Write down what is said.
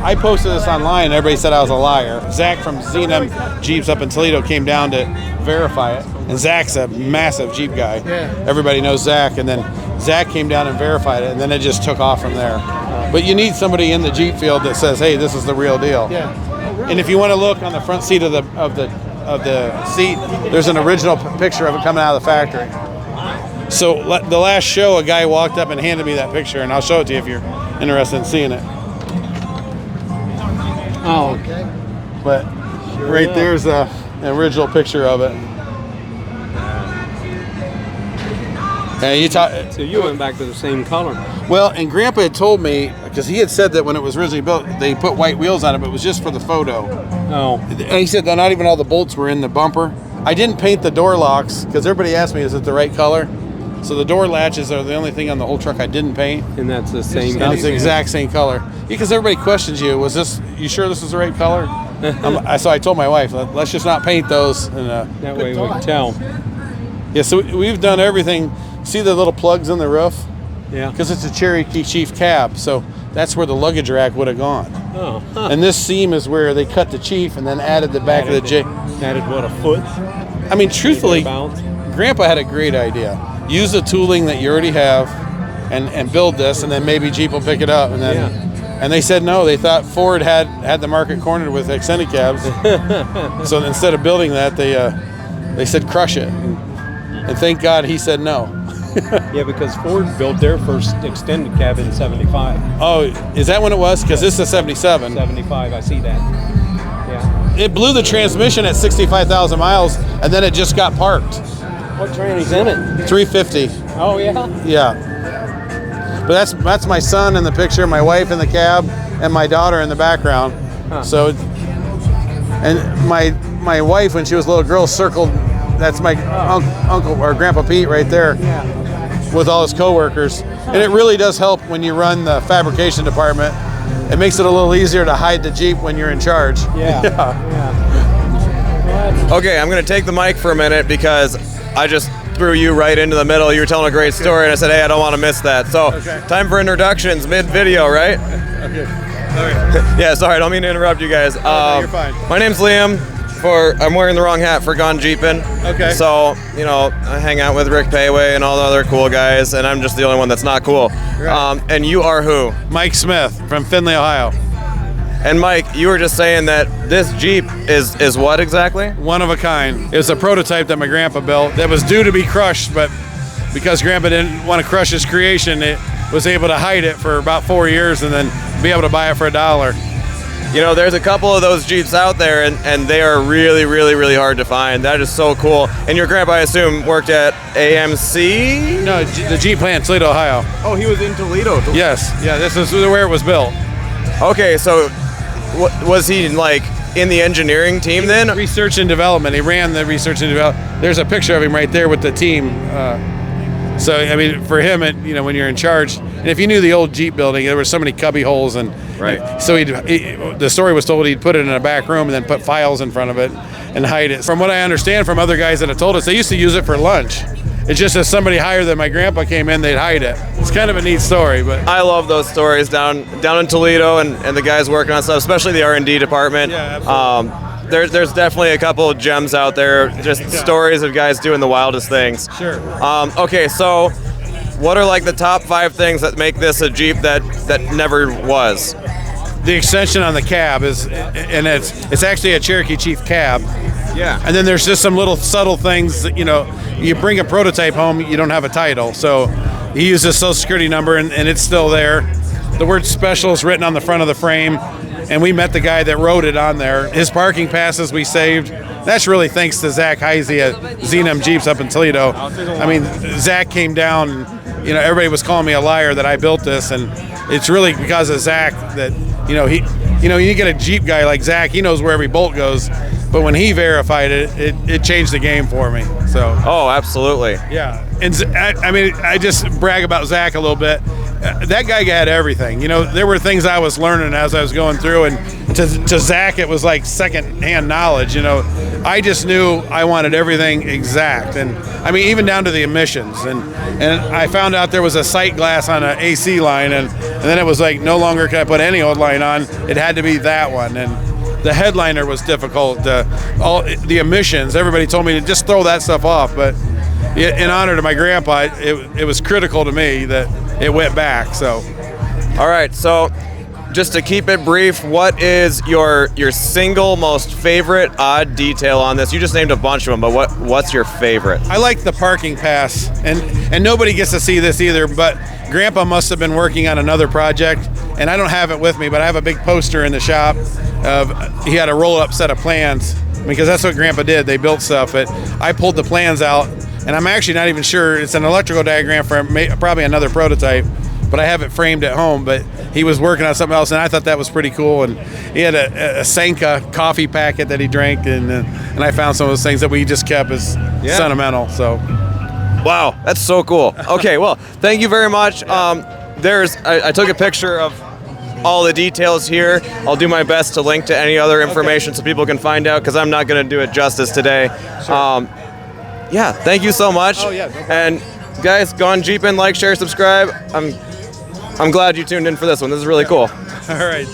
I posted this online and everybody said I was a liar. Zach from J10 Jeeps up in Toledo came down to verify it. And Zach's a massive Jeep guy. Yeah. Everybody knows Zach. And then Zach came down and verified it, and then it just took off from there. But you need somebody in the Jeep field that says, hey, this is the real deal. Yeah. And if you want to look on the front seat of the seat, there's an original picture of it coming out of the factory. So the last show, a guy walked up and handed me that picture, and I'll show it to you if you're interested in seeing it. Oh, okay. But right there's an original picture of it. And so you went back to the same color. Well, and Grandpa had told me, because he had said that when it was originally built, they put white wheels on it, but it was just for the photo. Oh. And he said that not even all the bolts were in the bumper. I didn't paint the door locks, because everybody asked me, is it the right color? So the door latches are the only thing on the whole truck I didn't paint. And that's the same. And it's the exact same color. Because everybody questions you, you sure this is the right color? So I told my wife, let's just not paint those. And, that way we can tell. Yeah, so we've done everything. See the little plugs in the roof? Yeah. Because it's a Cherokee Chief cab, so that's where the luggage rack would have gone. Oh. Huh. And this seam is where they cut the Chief and then added the back of the J. Added what, a foot? I mean, truthfully, Grandpa had a great idea. Use the tooling that you already have and build this, and then maybe Jeep will pick it up. And then, and they said no. They thought Ford had the market cornered with extended cabs. So instead of building that, they said crush it. And thank God he said no. Yeah, because Ford built their first extended cab in 75. Oh, is that when it was? Because this is 77. 75, I see that. Yeah. It blew the transmission at 65,000 miles, and then it just got parked. What tranny's in it? 350. Oh, yeah? Yeah. But that's my son in the picture, my wife in the cab, and my daughter in the background. Huh. So, and my wife, when she was a little girl, circled. That's my uncle or Grandpa Pete right there, with all his coworkers. And it really does help when you run the fabrication department. It makes it a little easier to hide the Jeep when you're in charge. Yeah. Okay, I'm going to take the mic for a minute because I just threw you right into the middle. You were telling a great story, and I said, hey, I don't want to miss that. So, time for introductions mid-video, right? Okay. Yeah, sorry, I don't mean to interrupt you guys. No, you're fine. My name's Liam. I'm wearing the wrong hat for Gone Jeepin'. Okay. So, I hang out with Rick Payway and all the other cool guys, and I'm just the only one that's not cool. Right. And you are who? Mike Smith from Findlay, Ohio. And Mike, you were just saying that this Jeep is what exactly? One of a kind. It was a prototype that my grandpa built that was due to be crushed, but because Grandpa didn't want to crush his creation, it was able to hide it for about 4 years and then be able to buy it for $1. There's a couple of those Jeeps out there, and they are really, really, really hard to find. That is so cool. And your grandpa, I assume, worked at AMC? No, the Jeep plant, Toledo, Ohio. Oh, he was in Toledo. Yes. Yeah, this is where it was built. Okay, so was he, in the engineering team then? Research and development. He ran the research and development. There's a picture of him right there with the team. So, I mean, for him, when you're in charge, and if you knew the old Jeep building, there were so many cubby holes, and so the story was told he'd put it in a back room and then put files in front of it and hide it. From what I understand from other guys that have told us, they used to use it for lunch. It's just as somebody higher than my grandpa came in, they'd hide it. It's kind of a neat story, but I love those stories down in Toledo and the guys working on stuff, especially the R&D department. Yeah, absolutely. There's definitely a couple of gems out there, just stories of guys doing the wildest things. Sure. Okay, so what are the top 5 things that make this a Jeep that never was? The extension on the cab and it's actually a Cherokee Chief cab. Yeah. And then there's just some little subtle things that, you bring a prototype home, you don't have a title. So he used his social security number and it's still there. The word special is written on the front of the frame. And we met the guy that wrote it on there. His parking passes we saved. That's really thanks to Zach Heisey at J10 Jeeps up in Toledo. I mean, Zach came down and, everybody was calling me a liar that I built this. And it's really because of Zach that, you get a Jeep guy like Zach, he knows where every bolt goes. But when he verified it changed the game for me. So. Oh, absolutely. Yeah. And I just brag about Zach a little bit. that guy had everything. There were things I was learning as I was going through, and to Zach, it was like second-hand knowledge. I just knew I wanted everything exact, and I mean even down to the emissions. And I found out there was a sight glass on an AC line, and then it was like no longer could I put any old line on. It had to be that one, and the headliner was difficult. All the emissions, everybody told me to just throw that stuff off, but in honor to my grandpa, it was critical to me that it went back. So, all right. So, just to keep it brief, what is your single most favorite odd detail on this? You just named a bunch of them, but what's your favorite? I like the parking pass, and nobody gets to see this either, but Grandpa must have been working on another project, and I don't have it with me, but I have a big poster in the shop of he had a roll-up set of plans, because that's what Grandpa did. They built stuff, but I pulled the plans out, and I'm actually not even sure. It's an electrical diagram for probably another prototype, but I have it framed at home. But he was working on something else, and I thought that was pretty cool. And he had a Sanka coffee packet that he drank, and I found some of those things that we just kept as sentimental. So, wow, that's so cool. Okay, well, thank you very much. I took a picture of all the details here. I'll do my best to link to any other information so people can find out, because I'm not going to do it justice today. Sure. Yeah, thank you so much. Oh, yeah, no problem. And guys, go on Jeepin', like, share, subscribe. I'm glad you tuned in for this one. This is really cool. All right.